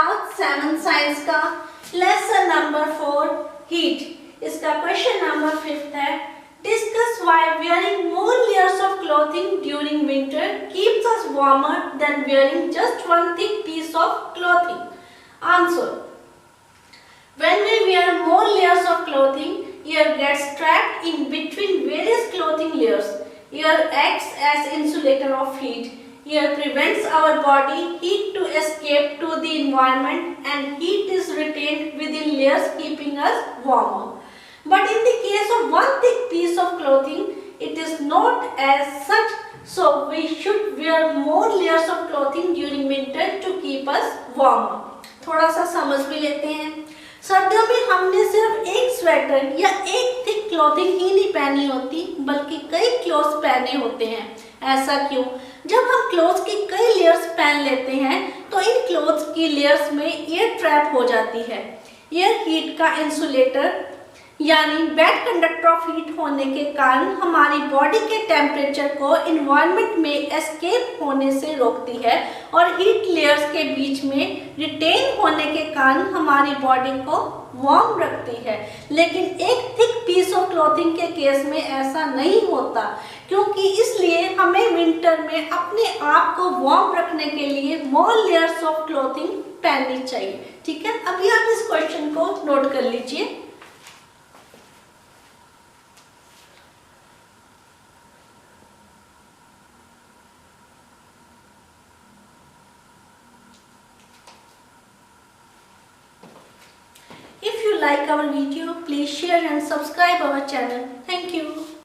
Class 7 science का lesson number 4 heat. इसका question number 5 है, discuss why wearing more layers of clothing during winter keeps us warmer than wearing just one thick piece of clothing. Answer: when we wear more layers of clothing, air gets trapped in between various clothing layers. Air acts as insulator of heat. Air prevents our body heat to escape to the environment, and heat is retained within layers, keeping us warmer. But in the case of one thick piece of clothing, it is not as such, so we should wear more layers of clothing during winter to keep us warmer. थोड़ा सा समझ भी लेते हैं। सर्दियों में हमने सिर्फ एक स्वेटर या एक थिक क्लॉथिंग ही नहीं पहनी होती, बल्कि कई क्लोथ्स पहने होते हैं। ऐसा क्यों? जब हम क्लोथ्स की कई लेयर्स पहन लेते हैं तो इन क्लोथ्स की लेयर्स में एयर ट्रैप हो जाती है। एयर हीट का इंसुलेटर यानी बेड कंडक्टर ऑफ हीट होने के कारण हमारी बॉडी के टेम्परेचर को एनवायरनमेंट में एस्केप होने से रोकती है और हीट लेयर्स के बीच में रिटेन होने के कारण हमारी बॉडी को वार्म रखती है। लेकिन एक थिक पीस ऑफ क्लॉथिंग के केस में ऐसा नहीं होता, क्योंकि इसलिए हमें विंटर में अपने आप को वार्म रखने के लिए मोर लेयर्स ऑफ क्लॉथिंग पहननी चाहिए। ठीक है, अभी आप इस क्वेश्चन को नोट कर लीजिए। If you like our video, please share and subscribe our channel. Thank you.